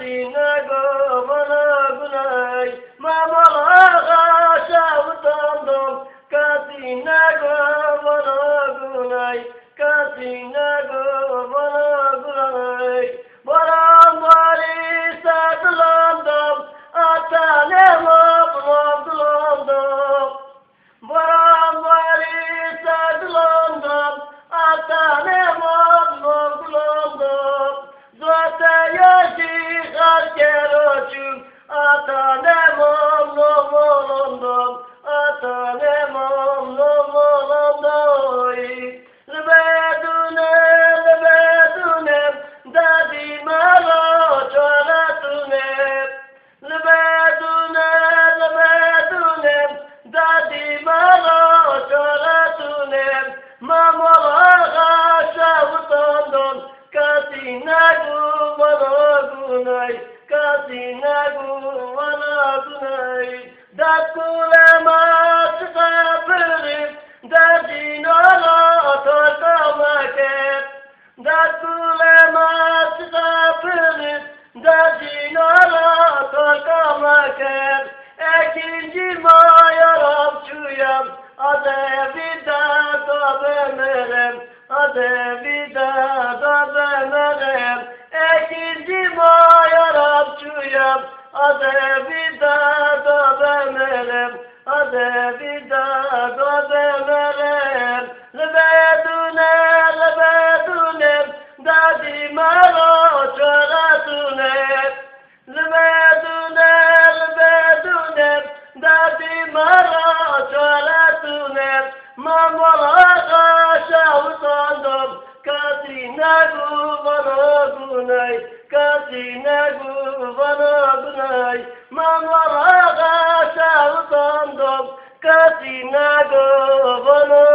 Kasinago Vanagunai, Mamalaga Shavutandam, Kasinago Vanagunai, Kasinago Vanagunai, Varambari Satalandam, Atanemo Blondam, Varambari Satalandam, Atanemo Blondam, Zatayashi Harkerochum, Atanemam Nomolandam, Atanemam Nomolandoi, Lebedune, Dadi Malo Cholatune, Lebedune, Dadi Malo Cholatune, Mamalaga Shavutandam, Kasinagu Vanagunai, Kasinagu Vanagunai, Dakule Matsapuri, Dadinala Tokamaket, Dakule Matsapuri, Dadinala Tokamaket, Ekinci Mayarab Çuyam, Adevida Dobemerem, Adevida Dobemerem, Ekinci Mayarab Çuyam, Adevida Dobemerem, Adevida Dobemerem, Lebedune, Dadi Maro Çoratune, Lebedune, Dadi Maro Çoratune, Mamalaga Shavutandam, Kasinagu Vanagunai, Kasinagu Vanagunai, Mamalaga Shavutandam, Kasinagu Vanagunai.